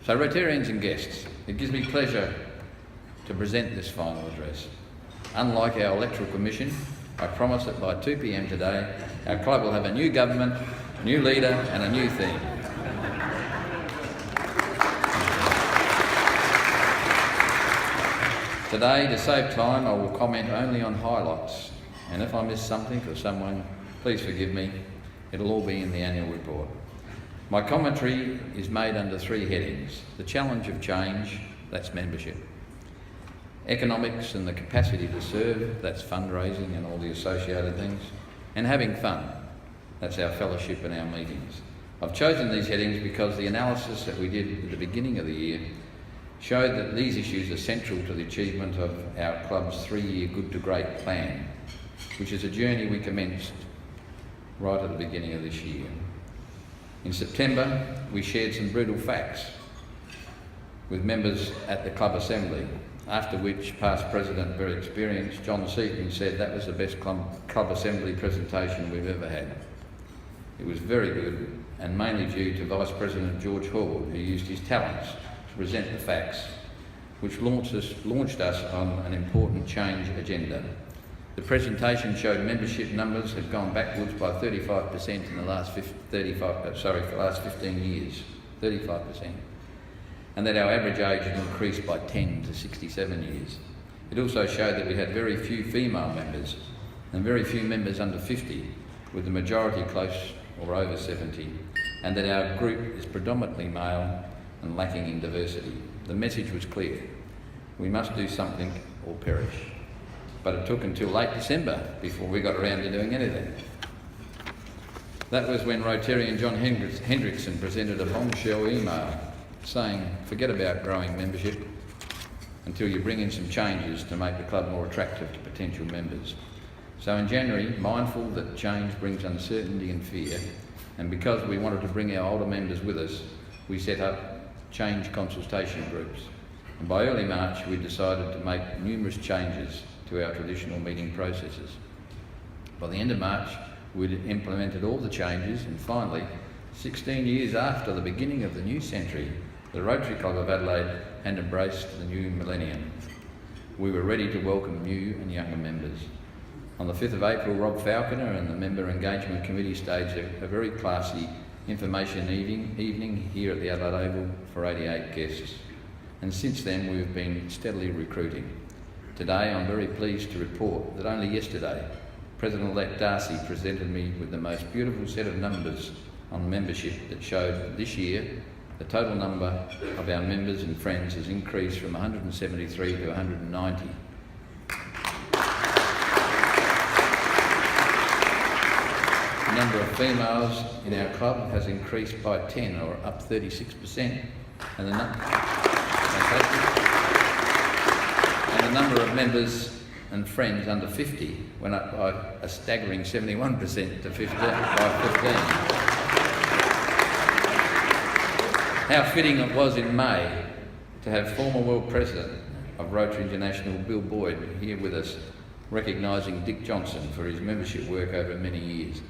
So Rotarians and guests, it gives me pleasure to present this final address. Unlike our electoral commission, I promise that by 2 p.m. today, our club will have a new government, a new leader and a new theme. Today, to save time, I will comment only on highlights, and if I miss something or someone, please forgive me. It'll all be in the annual report. My commentary is made under 3 headings: the challenge of change, that's membership; economics and the capacity to serve, that's fundraising and all the associated things; and having fun, that's our fellowship and our meetings. I've chosen these headings because the analysis that we did at the beginning of the year showed that these issues are central to the achievement of our club's 3-year Good to Great plan, which is a journey we commenced right at the beginning of this year. In September, we shared some brutal facts with members at the club assembly, after which past president, very experienced, John Seaton, said that was the best club assembly presentation we've ever had. It was very good, and mainly due to Vice President George Hall, who used his talents to present the facts, which launched us on an important change agenda. The presentation showed membership numbers had gone backwards by 35% in the last 15 years, 35%, and that our average age had increased by 10 to 67 years. It also showed that we had very few female members and very few members under 50, with the majority close or over 70, and that our group is predominantly male and lacking in diversity. The message was clear: we must do something or perish. But it took until late December before we got around to doing anything. That was when Rotarian John Hendrickson presented a bombshell email saying, forget about growing membership until you bring in some changes to make the club more attractive to potential members. So in January, mindful that change brings uncertainty and fear, and because we wanted to bring our older members with us, we set up change consultation groups. And by early March, we decided to make numerous changes to our traditional meeting processes. By the end of March, we'd implemented all the changes, and finally, 16 years after the beginning of the new century, the Rotary Club of Adelaide had embraced the new millennium. We were ready to welcome new and younger members. On the 5th of April, Rob Falconer and the Member Engagement Committee staged a very classy information evening here at the Adelaide Oval for 88 guests. And since then, we've been steadily recruiting. Today, I'm very pleased to report that only yesterday, President-elect Darcy presented me with the most beautiful set of numbers on membership that showed that this year, the total number of our members and friends has increased from 173 to 190. The number of females in our club has increased by 10, or up 36%, and the number of members and friends under 50 went up by a staggering 71% to 15. How fitting it was in May to have former World President of Rotary International, Bill Boyd, here with us, recognising Dick Johnson for his membership work over many years.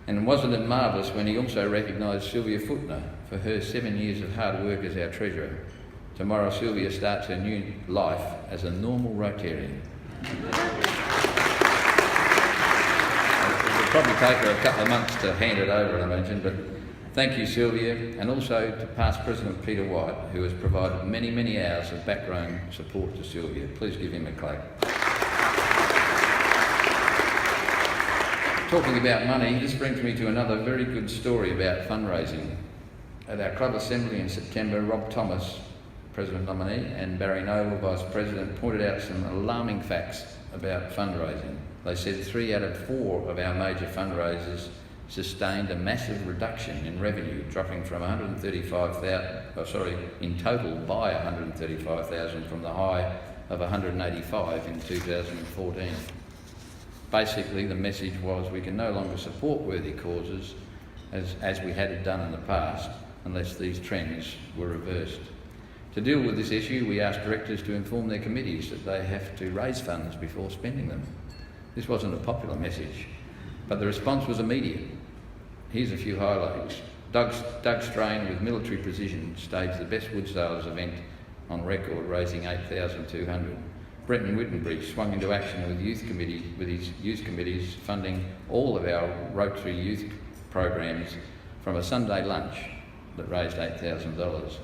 And wasn't it marvellous when he also recognised Sylvia Footner for her 7 years of hard work as our Treasurer. Tomorrow, Sylvia starts her new life as a normal Rotarian. It'll probably take her a couple of months to hand it over, I imagine, but thank you, Sylvia, and also to past President Peter White, who has provided many, many hours of background support to Sylvia. Please give him a clap. Talking about money, this brings me to another very good story about fundraising. At our club assembly in September, Rob Thomas, President nominee, and Barry Noble, Vice President, pointed out some alarming facts about fundraising. They said 3 out of 4 of our major fundraisers sustained a massive reduction in revenue, dropping from in total by 135,000 from the high of 185 in 2014. Basically, the message was we can no longer support worthy causes as we had done in the past unless these trends were reversed. To deal with this issue, we asked directors to inform their committees that they have to raise funds before spending them. This wasn't a popular message, but the response was immediate. Here's a few highlights. Doug Strain, with military precision, staged the best wood sales event on record, raising $8,200. Brenton Wittenbridge swung into action with his youth committees, funding all of our Rotary youth programs from a Sunday lunch that raised $8,000.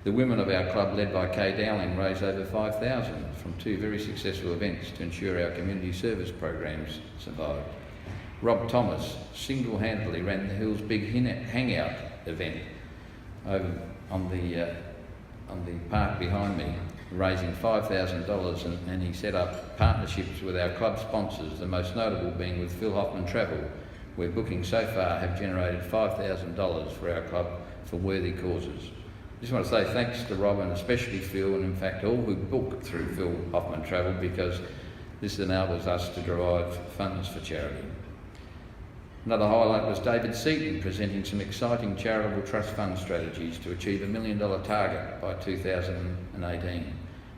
The women of our club, led by Kay Dowling, raised over $5,000 from two very successful events to ensure our community service programs survived. Rob Thomas single-handedly ran the Hills Big Hangout event over on the park behind me, raising $5,000, and he set up partnerships with our club sponsors, the most notable being with Phil Hoffman Travel, where bookings so far have generated $5,000 for our club for worthy causes. I just want to say thanks to Rob, and especially Phil, and in fact all who book through Phil Hoffman Travel, because this enables us to derive funds for charity. Another highlight was David Seaton presenting some exciting charitable trust fund strategies to achieve $1 million target by 2018.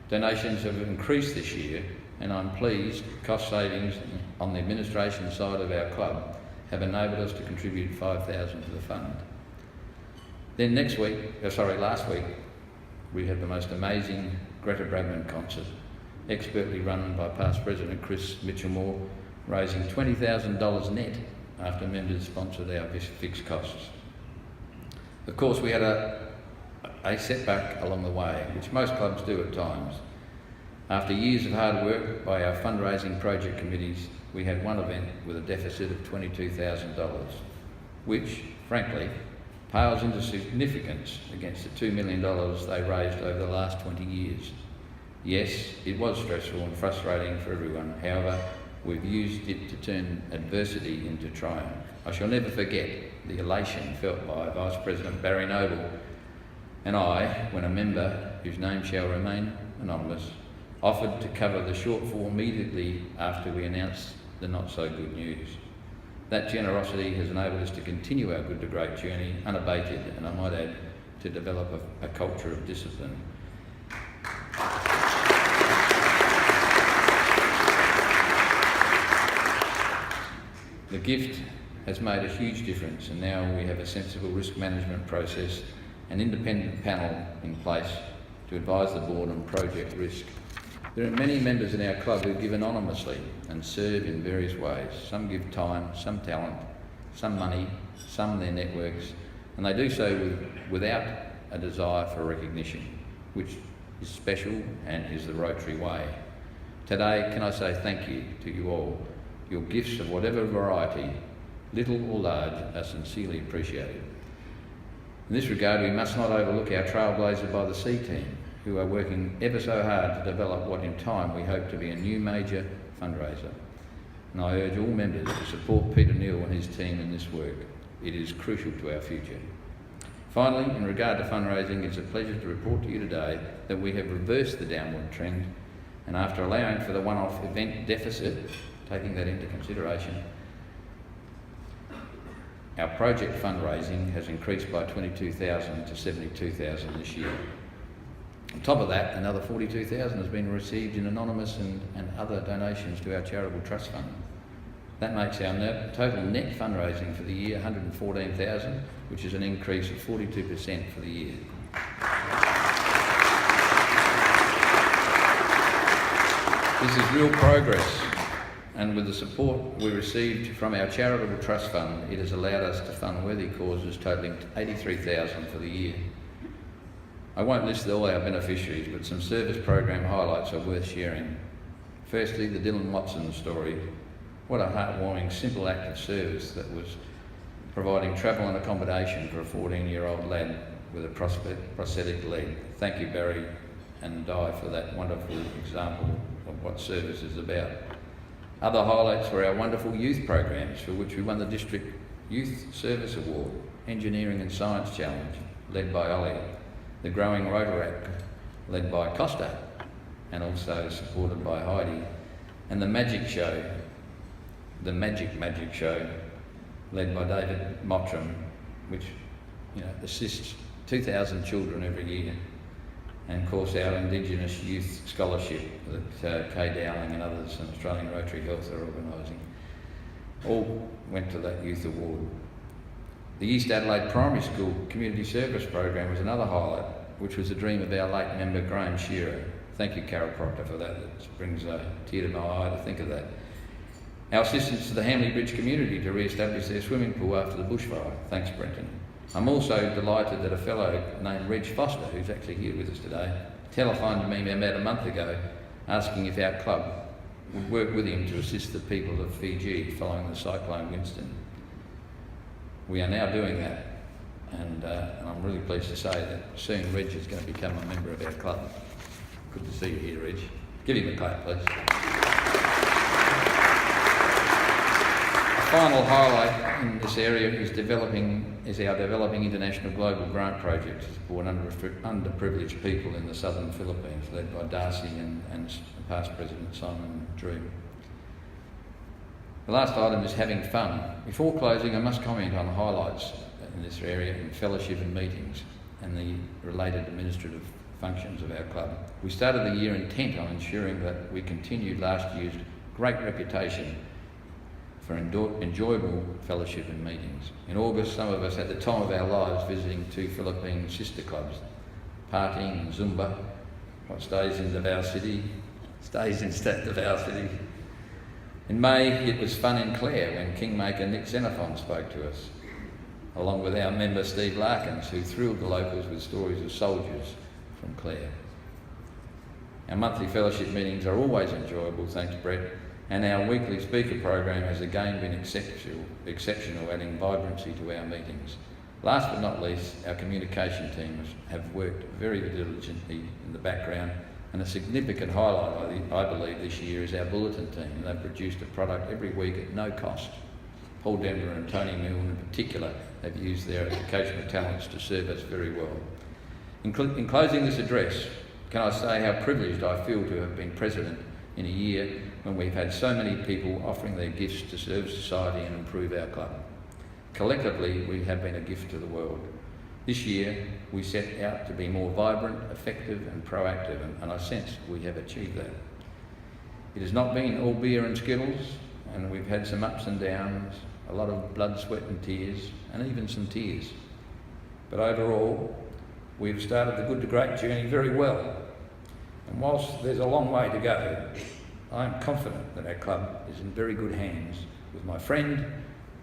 Donations have increased this year, and I'm pleased cost savings on the administration side of our club have enabled us to contribute $5,000 to the fund. Then last week, we had the most amazing Greta Bradman concert, expertly run by past President Chris Mitchell-Moore, raising $20,000 net after members sponsored our fixed costs. Of course, we had a setback along the way, which most clubs do at times. After years of hard work by our fundraising project committees, we had one event with a deficit of $22,000, which, frankly, pales into significance against the $2 million they raised over the last 20 years. Yes, it was stressful and frustrating for everyone. However, we've used it to turn adversity into triumph. I shall never forget the elation felt by Vice President Barry Noble and I when a member, whose name shall remain anonymous, offered to cover the shortfall immediately after we announced the not-so-good news. That generosity has enabled us to continue our good to great journey unabated, and I might add, to develop a culture of discipline. The gift has made a huge difference, and now we have a sensible risk management process, an independent panel in place to advise the board on project risk. There are many members in our club who give anonymously and serve in various ways. Some give time, some talent, some money, some their networks, and they do so without a desire for recognition, which is special and is the Rotary way. Today, can I say thank you to you all. Your gifts of whatever variety, little or large, are sincerely appreciated. In this regard, we must not overlook our Trailblazer by the Sea team, who are working ever so hard to develop what in time we hope to be a new major fundraiser. And I urge all members to support Peter Neal and his team in this work. It is crucial to our future. Finally, in regard to fundraising, it's a pleasure to report to you today that we have reversed the downward trend, and after allowing for the one-off event deficit, taking that into consideration, our project fundraising has increased by $22,000 to $72,000 this year. On top of that, another $42,000 has been received in anonymous and other donations to our charitable trust fund. That makes our total net fundraising for the year $114,000, which is an increase of 42% for the year. This is real progress, and with the support we received from our charitable trust fund, it has allowed us to fund worthy causes totalling $83,000 for the year. I won't list all our beneficiaries, but some service program highlights are worth sharing. Firstly, the Dylan Watson story. What a heartwarming, simple act of service that was providing travel and accommodation for a 14-year-old lad with a prosthetic leg. Thank you, Barry and Di, for that wonderful example of what service is about. Other highlights were our wonderful youth programs, for which we won the District Youth Service Award, Engineering and Science Challenge, led by Ollie, the Growing Rotaract, led by Costa, and also supported by Heidi, and the Magic Show, the Magic Show, led by David Mottram, which assists 2,000 children every year. And of course our Indigenous Youth Scholarship that Kay Dowling and others and Australian Rotary Health are organising, all went to that youth award. The East Adelaide Primary School Community Service Program was another highlight, which was the dream of our late member Graham Shearer. Thank you, Carol Proctor, for that. It brings a tear to my eye to think of that. Our assistance to the Hamley Bridge community to re-establish their swimming pool after the bushfire. Thanks, Brenton. I'm also delighted that a fellow named Reg Foster, who's actually here with us today, telephoned me about a month ago asking if our club would work with him to assist the people of Fiji following the cyclone Winston. We are now doing that, and I'm really pleased to say that soon Reg is going to become a member of our club. Good to see you here, Reg. Give him a clap, please. The final highlight in this area is our Developing International Global Grant Project to support underprivileged people in the southern Philippines, led by Darcy and past President Simon Drew. The last item is having fun. Before closing, I must comment on the highlights in this area in fellowship and meetings and the related administrative functions of our club. We started the year intent on ensuring that we continued last year's great reputation for enjoyable fellowship and meetings. In August, some of us had the time of our lives visiting 2 Philippine sister clubs, partying and Zumba. What stays in Davao City stays in Davao City. In May, it was fun in Clare when Kingmaker Nick Xenophon spoke to us, along with our member Steve Larkins, who thrilled the locals with stories of soldiers from Clare. Our monthly fellowship meetings are always enjoyable, thanks Brett, and our weekly speaker program has again been exceptional, adding vibrancy to our meetings. Last but not least, our communication teams have worked very diligently in the background, and a significant highlight, I believe, this year is our bulletin team. They've produced a product every week at no cost. Paul Denver and Tony Milne in particular have used their educational talents to serve us very well. In closing this address, can I say how privileged I feel to have been president in a year when we've had so many people offering their gifts to serve society and improve our club. Collectively, we have been a gift to the world. This year, we set out to be more vibrant, effective and proactive, and I sense we have achieved that. It has not been all beer and skittles, and we've had some ups and downs, a lot of blood, sweat and tears, and even some tears. But overall, we've started the Good to Great journey very well. And whilst there's a long way to go, I am confident that our club is in very good hands with my friend,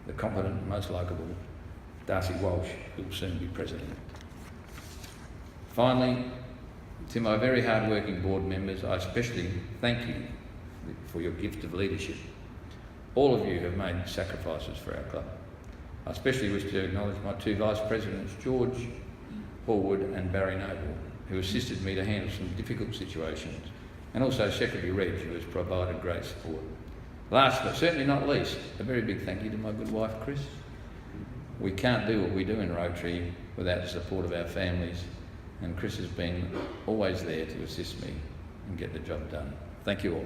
the competent and most likeable Darcy Walsh, who will soon be president. Finally, to my very hard-working board members, I especially thank you for your gift of leadership. All of you have made sacrifices for our club. I especially wish to acknowledge my 2 vice presidents, George Hallwood and Barry Noble, who assisted me to handle some difficult situations, and also Secretary Reg, who has provided great support. Last but certainly not least, a very big thank you to my good wife, Chris. We can't do what we do in Rotary without the support of our families, and Chris has been always there to assist me and get the job done. Thank you all.